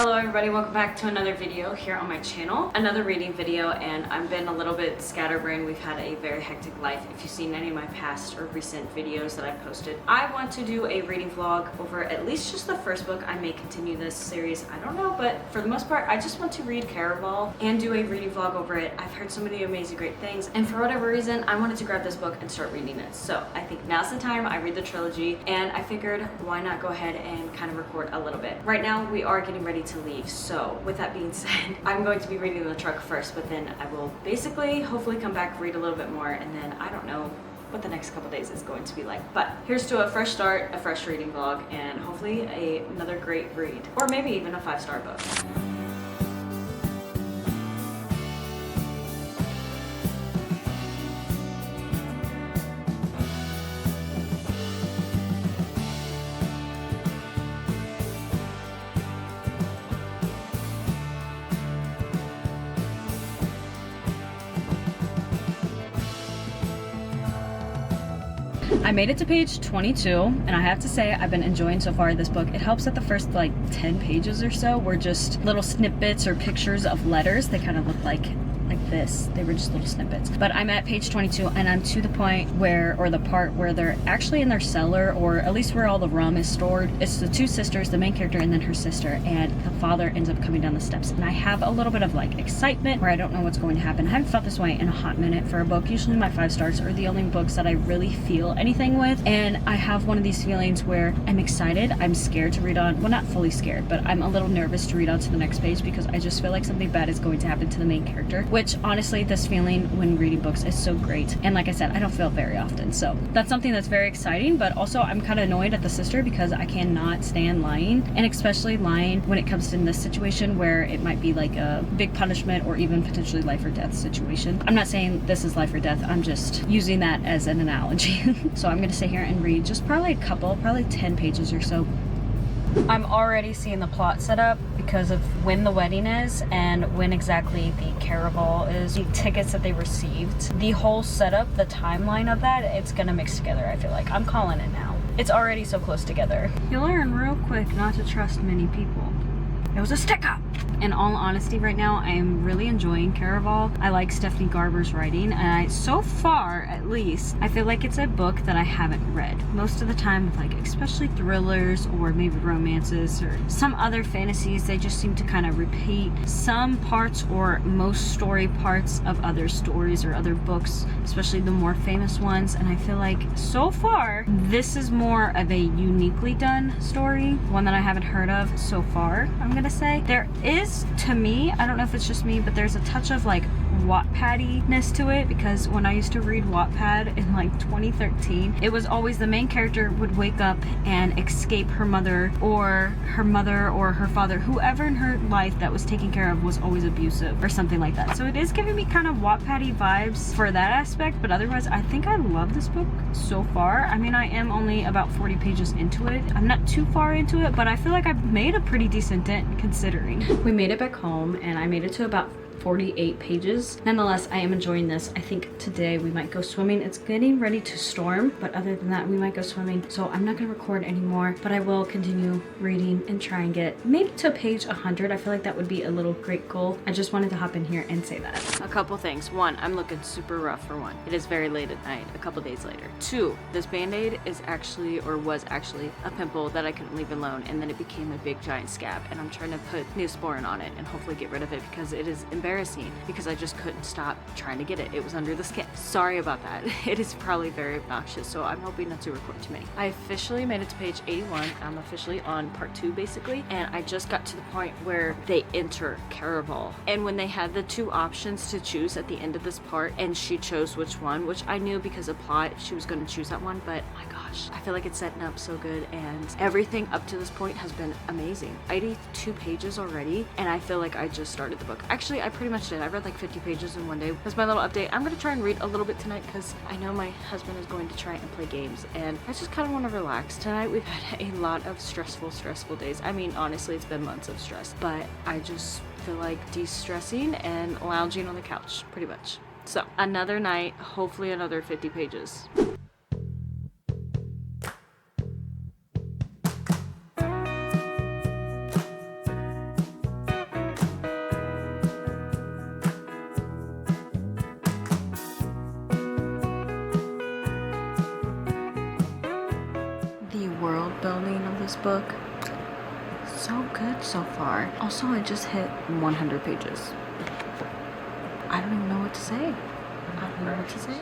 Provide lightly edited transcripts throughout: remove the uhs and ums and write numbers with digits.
Hello everybody, welcome back to another video here on my channel. Another reading video, and I've been a little bit scatterbrained. We've had a very hectic life. If you've seen any of my past or recent videos that I've posted, I want to do a reading vlog over at least just the first book. I may continue this series, I don't know, but for the most part, I just want to read Caraval and do a reading vlog over it. I've heard so many amazing great things, and for whatever reason, I wanted to grab this book and start reading it. So I think now's the time. I read the trilogy, and I figured why not go ahead and kind of record a little bit. Right now, we are getting ready to leave, so with that being said, I'm going to be reading in the truck first, but then I will basically hopefully come back, read a little bit more, and then I don't know what the next couple days is going to be like. But here's to a fresh start, a fresh reading vlog, and hopefully another great read, or maybe even a 5-star book. I made it to page 22, and I have to say I've been enjoying so far this book. It helps that the first like 10 pages or so were just little snippets or pictures of letters. They kind of look like this. They were just little snippets. But I'm at page 22, and I'm to the point where, or the part where they're actually in their cellar, or at least where all the rum is stored. It's the two sisters, the main character and then her sister, and the father ends up coming down the steps. And I have a little bit of like excitement where I don't know what's going to happen. I haven't felt this way in a hot minute for a book. Usually my 5 stars are the only books that I really feel anything with, and I have one of these feelings where I'm excited, I'm scared to read on, well, not fully scared, but I'm a little nervous to read on to the next page because I just feel like something bad is going to happen to the main character, which honestly, this feeling when reading books is so great. And like I said, I don't feel it very often. So that's something that's very exciting, but also I'm kind of annoyed at the sister because I cannot stand lying. And especially lying when it comes to this situation where it might be like a big punishment or even potentially life or death situation. I'm not saying this is life or death. I'm just using that as an analogy. So I'm going to sit here and read just probably 10 pages or so. I'm already seeing the plot set up because of when the wedding is and when exactly the Caraval is, the tickets that they received. The whole setup, the timeline of that, it's gonna mix together, I feel like. I'm calling it now. It's already so close together. You learn real quick not to trust many people. It was a stick-up! In all honesty, right now, I am really enjoying Caraval. I like Stephanie Garber's writing, and so far, at least, I feel like it's a book that I haven't read. Most of the time, with like, especially thrillers or maybe romances or some other fantasies, they just seem to kind of repeat some parts or most story parts of other stories or other books, especially the more famous ones, and I feel like, so far, this is more of a uniquely done story, one that I haven't heard of so far, I'm gonna say. There is, to me, I don't know if it's just me, but there's a touch of like Wattpad-ness to it, because when I used to read Wattpad in like 2013, it was always the main character would wake up and escape her mother or her father, whoever in her life that was taken care of was always abusive or something like that. So it is giving me kind of Wattpad-y vibes for that aspect, but otherwise I think I love this book so far. I mean, I am only about 40 pages into it. I'm not too far into it, but I feel like I've made a pretty decent dent considering. We made it back home, and I made it to about 48 pages. Nonetheless, I am enjoying this. I think today we might go swimming. It's getting ready to storm, but other than that, we might go swimming. So I'm not gonna record anymore, but I will continue reading and try and get maybe to page 100. I feel like that would be a little great goal. I just wanted to hop in here and say that. A couple things. One, I'm looking super rough for one. It is very late at night, a couple days later. 2, this band-aid is actually, or was actually, a pimple that I couldn't leave alone, and then it became a big giant scab, and I'm trying to put Neosporin on it and hopefully get rid of it because it is embarrassing because I just couldn't stop trying to get it. It was under the skin. Sorry about that. It is probably very obnoxious, so I'm hoping not to record too many. I officially made it to page 81. I'm officially on part 2 basically, and I just got to the point where they enter Caraval. And when they had the 2 options to choose at the end of this part, and she chose which one, which I knew because of plot she was going to choose that one, but my gosh, I feel like it's setting up so good, and everything up to this point has been amazing. 82 pages already, and I feel like I just started the book. Actually, I pretty much did. I read like 50 pages in one day. That's my little update. I'm going to try and read a little bit tonight because I know my husband is going to try and play games, and I just kind of want to relax. Tonight we've had a lot of stressful days. I mean, honestly, it's been months of stress, but I just feel like de-stressing and lounging on the couch pretty much. So another night, hopefully another 50 pages. book, so good so far. Also, I just hit 100 pages. I don't even know what to say. I don't know what to say.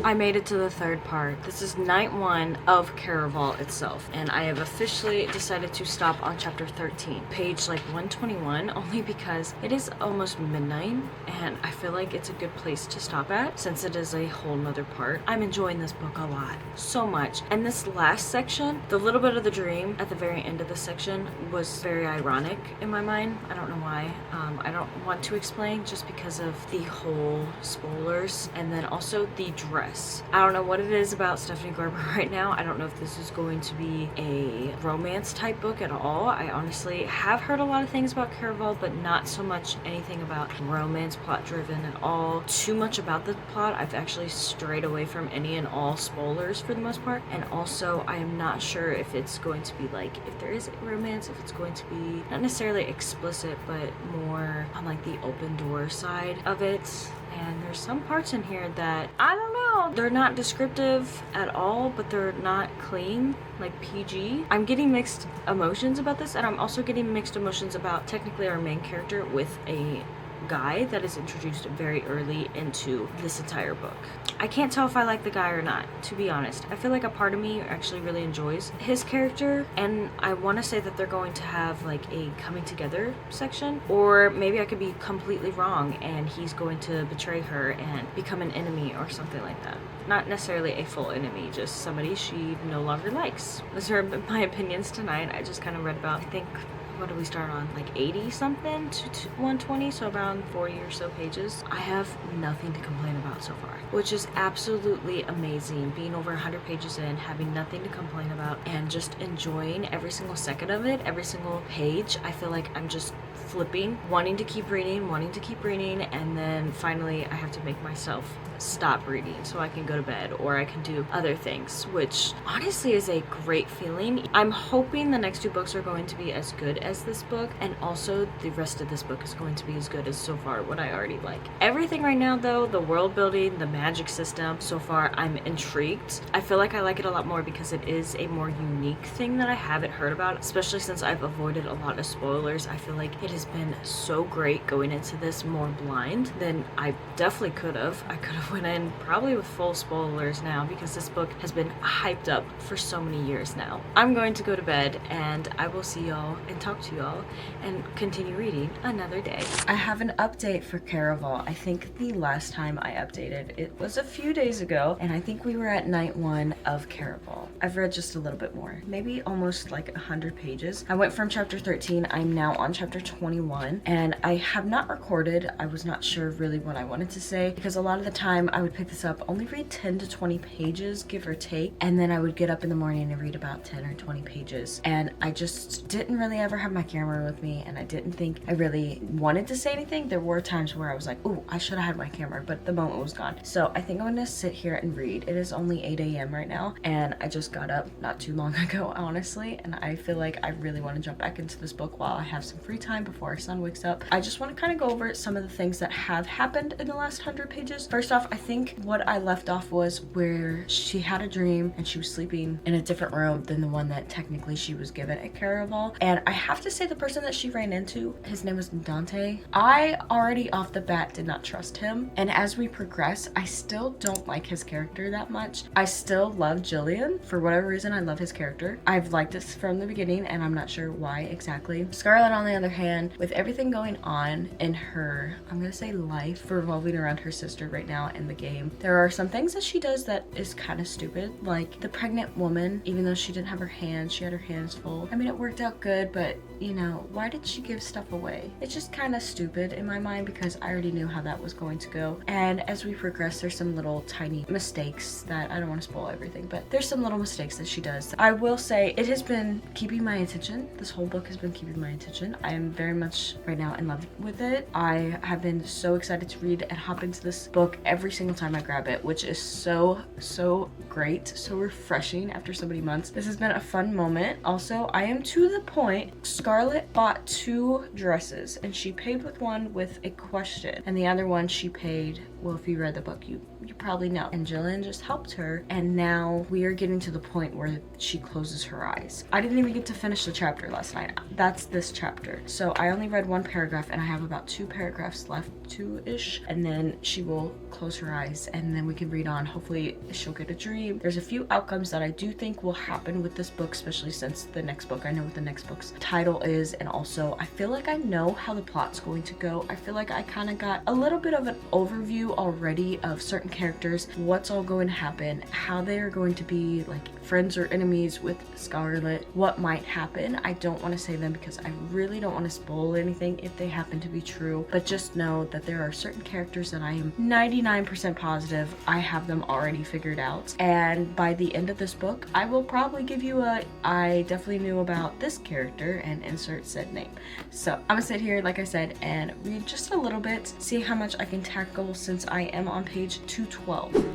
I made it to the third part. This is night 1 of Caraval itself, and I have officially decided to stop on chapter 13, page like 121, only because it is almost midnight and I feel like it's a good place to stop at since it is a whole nother part. I'm enjoying this book a lot, so much. And this last section, the little bit of the dream at the very end of the section was very ironic in my mind. I don't know why. I don't want to explain just because of the whole spoilers, and then also the dress. I don't know what it is about Stephanie Garber right now. I don't know if this is going to be a romance type book at all. I honestly have heard a lot of things about Caraval, but not so much anything about romance, plot driven at all. Too much about the plot. I've actually strayed away from any and all spoilers for the most part. And also, I am not sure if it's going to be like, if there is romance, if it's going to be not necessarily explicit, but more on like the open door side of it. And there's some parts in here that, I don't know, they're not descriptive at all, but they're not clean, like PG. I'm getting mixed emotions about this, and I'm also getting mixed emotions about technically our main character with a guy that is introduced very early into this entire book. I can't tell if I like the guy or not, to be honest. I feel like a part of me actually really enjoys his character, and I want to say that they're going to have like a coming together section, or maybe I could be completely wrong and he's going to betray her and become an enemy or something like that. Not necessarily a full enemy, just somebody she no longer likes. Those are my opinions tonight. I just kind of read about, I think, what did we start on? Like 80 something to 120, so around 40 or so pages. I have nothing to complain about so far, which is absolutely amazing. Being over 100 pages in, having nothing to complain about, and just enjoying every single second of it, every single page. I feel like I'm just flipping, wanting to keep reading, and then finally I have to make myself stop reading so I can go to bed or I can do other things, which honestly is a great feeling. I'm hoping the next 2 books are going to be as good as this book, and also the rest of this book is going to be as good as so far what I already like. Everything right now though, the world building, the magic system, so far I'm intrigued. I feel like I like it a lot more because it is a more unique thing that I haven't heard about, especially since I've avoided a lot of spoilers. I feel like it has been so great going into this more blind than I definitely could have. I could have went in probably with full spoilers now because this book has been hyped up for so many years now. I'm going to go to bed, and I will see y'all and talk to y'all and continue reading another day. I have an update for Caraval. I think the last time I updated it was a few days ago, and I think we were at night 1 of Caraval. I've read just a little bit more, maybe almost like 100 pages. I went from chapter 13, I'm now on chapter 21, and I have not recorded. I was not sure really what I wanted to say because a lot of the time I would pick this up, only read 10 to 20 pages, give or take, and then I would get up in the morning and read about 10 or 20 pages. And I just didn't really ever have my camera with me, and I didn't think I really wanted to say anything. There were times where I was like, ooh, I should have had my camera, but the moment was gone. So I think I'm gonna sit here and read. It is only 8 a.m. right now, and I just got up not too long ago, honestly, and I feel like I really want to jump back into this book while I have some free time before our son wakes up. I just want to kind of go over some of the things that have happened in the last 100 pages. First off, I think what I left off was where she had a dream and she was sleeping in a different room than the one that technically she was given at Caraval. And I have to say the person that she ran into, his name was Dante. I already off the bat did not trust him. And as we progress, I still don't like his character that much. I still love Jillian. For whatever reason, I love his character. I've liked this from the beginning, and I'm not sure why exactly. Scarlett, on the other hand, with everything going on in her, I'm gonna say life, revolving around her sister right now in the game, there are some things that she does that is kind of stupid. Like the pregnant woman, even though she didn't have her hands, she had her hands full. I mean, it worked out good, but you know, why did she give stuff away? It's just kind of stupid in my mind because I already knew how that was going to go. And as we progress, there's some little tiny mistakes that I don't want to spoil everything, but there's some little mistakes that she does. I will say it has been keeping my attention. This whole book has been keeping my attention. I am very much right now in love with it. I have been so excited to read and hop into this book every single time I grab it, which is so great, so refreshing after so many months. This has been a fun moment. Also, I am to the point, Scarlett bought 2 dresses and she paid with one with a question, and the other one she paid, well, if you read the book, you probably know. And Jillian just helped her, and now we are getting to the point where she closes her eyes. I didn't even get to finish the chapter last night. That's this chapter. So I only read 1 paragraph and I have about 2 paragraphs left, 2-ish, and then she will close her eyes and then we can read on. Hopefully she'll get a dream. There's a few outcomes that I do think will happen with this book, especially since the next book, I know what the next book's title is, and also I feel like I know how the plot's going to go. I feel like I kind of got a little bit of an overview already of certain characters, what's all going to happen, how they are going to be like friends or enemies with Scarlett, what might happen. I don't want to say them because I really don't want to spoil anything if they happen to be true, but just know that there are certain characters that I am 99% positive I have them already figured out, and by the end of this book I will probably give you a I definitely knew about this character and insert said name. So I'm gonna sit here, like I said, and read just a little bit, see how much I can tackle since I am on page 212.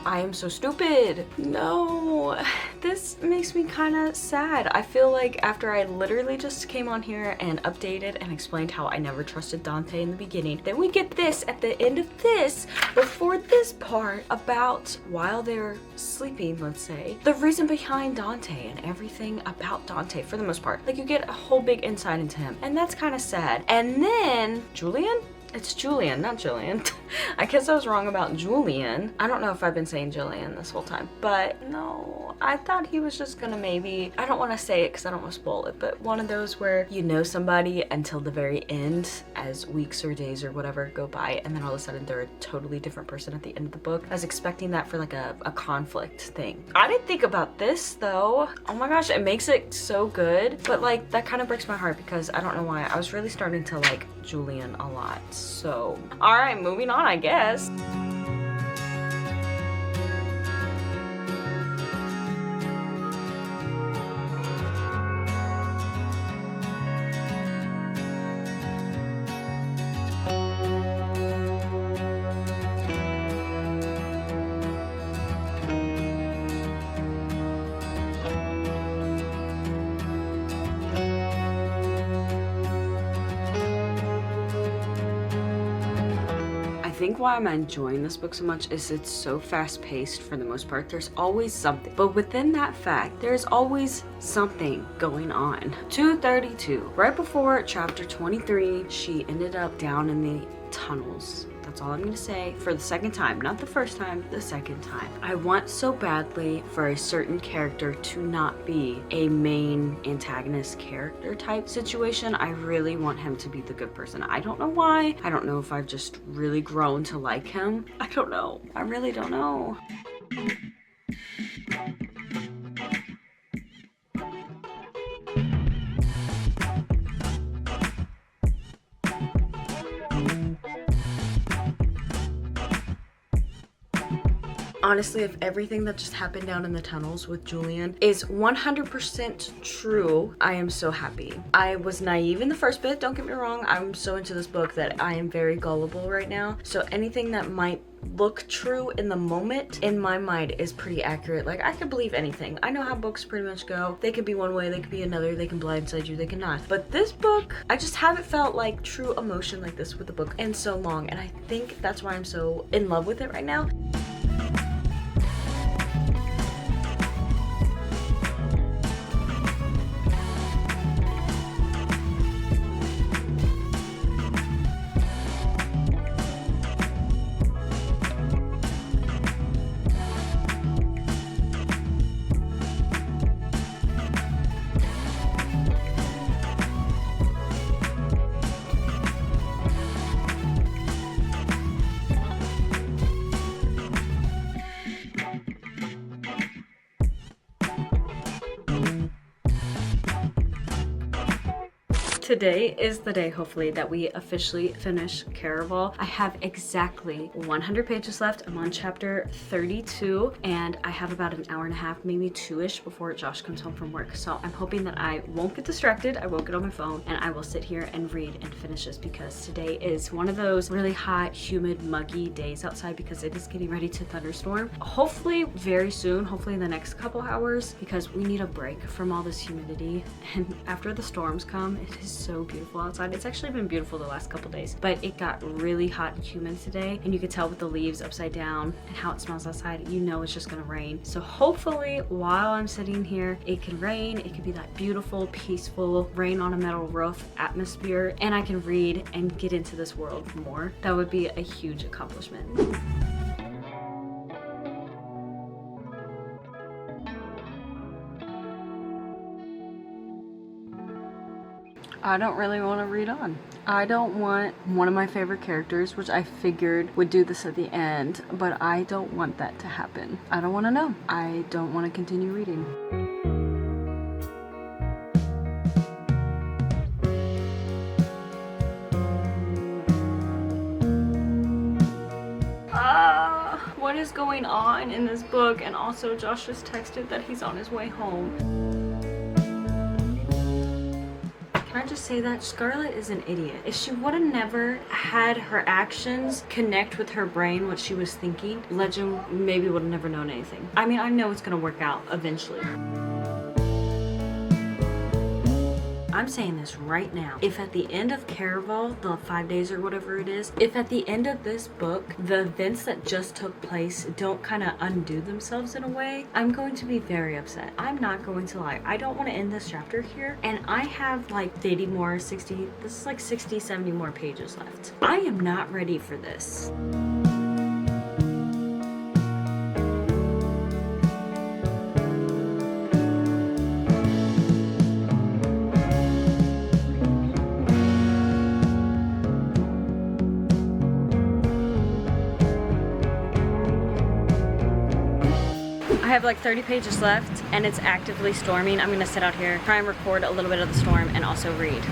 I am so stupid. No, this makes me kind of sad. I feel like after I literally just came on here and updated and explained how I never trusted Dante in the beginning, then we get this at the end of this, before this part about while they're sleeping, let's say, the reason behind Dante and everything about Dante for the most part. Like, you get a whole big insight into him, and that's kind of sad. And then Julian? It's Julian, not Jillian. I guess I was wrong about Julian. I don't know if I've been saying Jillian this whole time, but no, I thought he was just gonna maybe, I don't want to say it because I don't want to spoil it, but one of those where you know somebody until the very end as weeks or days or whatever go by, and then all of a sudden they're a totally different person at the end of the book. I was expecting that for like a conflict thing. I didn't think about this though. Oh my gosh, it makes it so good, but like that kind of breaks my heart because I don't know why. I was really starting to like Julian a lot. So, all right, moving on, I guess. I think why I'm enjoying this book so much is it's so fast-paced for the most part. There's always something, but within that fact, there's always something going on. 232, right before chapter 23, she ended up down in the tunnels. That's all I'm gonna say for the second time, not the first time, the second time. I want so badly for a certain character to not be a main antagonist character type situation. I really want him to be the good person. I don't know why. I don't know if I've just really grown to like him. I don't know. I really don't know. Honestly, if everything that just happened down in the tunnels with Julian is 100% true, I am so happy. I was naive in the first bit, don't get me wrong. I'm so into this book that I am very gullible right now. So anything that might look true in the moment, in my mind, is pretty accurate. Like, I could believe anything. I know how books pretty much go. They could be one way, they could be another, they can blindside you, they cannot. But this book, I just haven't felt like true emotion like this with the book in so long, and I think that's why I'm so in love with it right now. Today is the day, hopefully, that we officially finish Caraval. I have exactly 100 pages left. I'm on chapter 32, and I have about an hour and a half, maybe 2-ish, before Josh comes home from work. So I'm hoping that I won't get distracted, I won't get on my phone, and I will sit here and read and finish this, because today is one of those really hot, humid, muggy days outside because it is getting ready to thunderstorm. Hopefully very soon, hopefully in the next couple hours, because we need a break from all this humidity. And after the storms come, it is so beautiful outside. It's actually been beautiful the last couple days, but it got really hot and humid today, and you could tell with the leaves upside down and how it smells outside, you know it's just gonna rain. So hopefully while I'm sitting here, it can rain, it could be that beautiful, peaceful rain on a metal roof atmosphere, and I can read and get into this world more. That would be a huge accomplishment. I don't really want to read on. I don't want one of my favorite characters, which I figured would do this at the end, but I don't want that to happen. I don't want to know. I don't want to continue reading. What is going on in this book? And also Josh just texted that he's on his way home. Can I just say that Scarlett is an idiot? If she would have never had her actions connect with her brain what she was thinking, Legend maybe would have never known anything. I mean, I know it's gonna work out eventually. I'm saying this right now. If at the end of Caraval, the 5 days or whatever it is, if at the end of this book, the events that just took place don't kind of undo themselves in a way, I'm going to be very upset. I'm not going to lie. I don't want to end this chapter here. And I have like 80 more, 60, this is like 60, 70 more pages left. I am not ready for this. I have like 30 pages left and it's actively storming. I'm gonna sit out here, try and record a little bit of the storm and also read.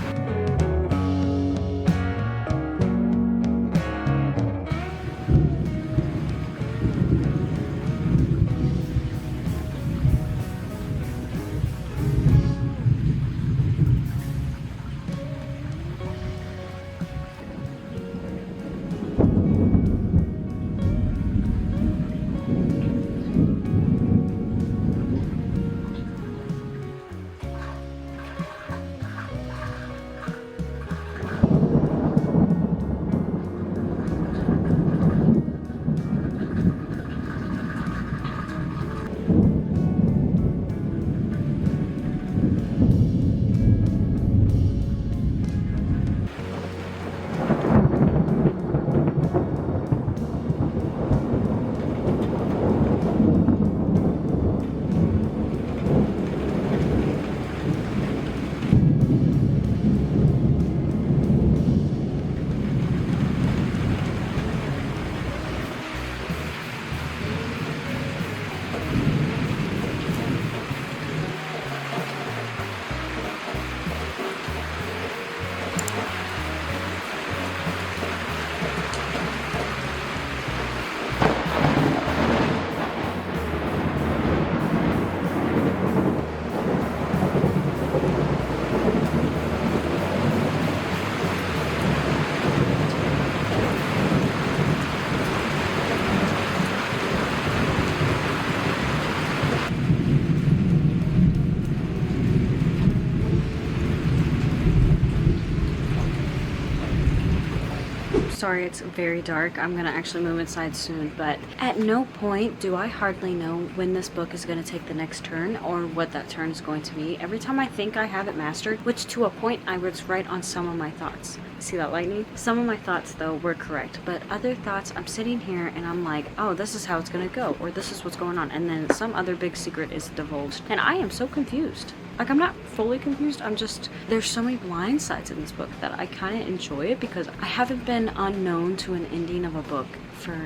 Sorry, it's very dark. I'm gonna actually move inside soon, but at no point do I hardly know when this book is gonna take the next turn or what that turn is going to be. Every time I think I have it mastered, which to a point I was right on some of my thoughts. See that lightning? Some of my thoughts though were correct, but other thoughts I'm sitting here and I'm like, oh, this is how it's gonna go, or this is what's going on, and then some other big secret is divulged, and I am so confused. Like, I'm not fully confused, I'm just, there's so many blind sides in this book that I kind of enjoy it because I haven't been unknown to an ending of a book for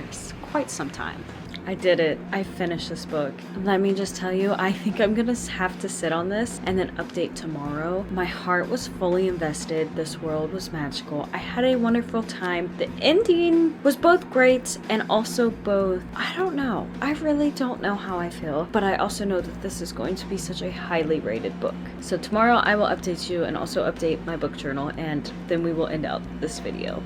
quite some time. I did it. I finished this book. Let me just tell you, I think I'm gonna have to sit on this and then update tomorrow. My heart was fully invested. This world was magical. I had a wonderful time. The ending was both great and also both, I don't know. I really don't know how I feel, but I also know that this is going to be such a highly rated book. So tomorrow I will update you and also update my book journal, and then we will end out this video.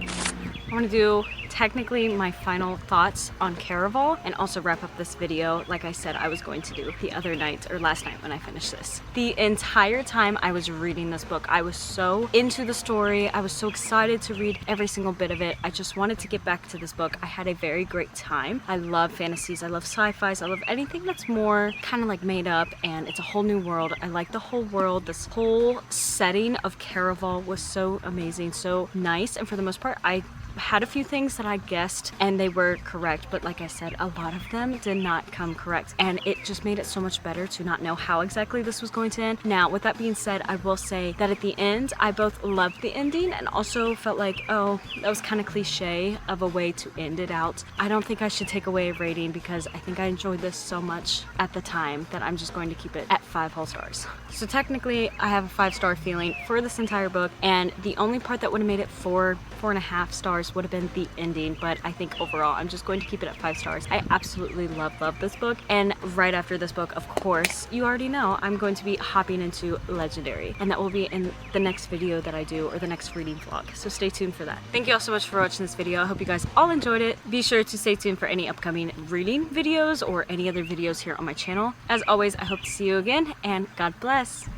I want to do technically my final thoughts on Caraval and also wrap up this video like I said I was going to do the other night or last night when I finished this. The entire time I was reading this book, I was so into the story. I was so excited to read every single bit of it. I just wanted to get back to this book. I had a very great time. I love fantasies. I love sci-fis. I love anything that's more kind of like made up and it's a whole new world. I like the whole world. This whole setting of Caraval was so amazing, so nice, and for the most part I had a few things that I guessed and they were correct, but like I said, a lot of them did not come correct, and it just made it so much better to not know how exactly this was going to end. Now, with that being said, I will say that at the end, I both loved the ending and also felt like, oh, that was kind of cliche of a way to end it out. I don't think I should take away a rating because I think I enjoyed this so much at the time that I'm just going to keep it at 5 whole stars. So technically, I have a 5-star feeling for this entire book, and the only part that would have made it 4.5 stars would have been the ending, but I think overall I'm just going to keep it at 5 stars. I absolutely love this book, and right after this book, of course, you already know I'm going to be hopping into Legendary, and that will be in the next video that I do, or the next reading vlog, so stay tuned for that. Thank you all so much for watching this video. I hope you guys all enjoyed it. Be sure to stay tuned for any upcoming reading videos or any other videos here on my channel. As always, I hope to see you again, and God bless.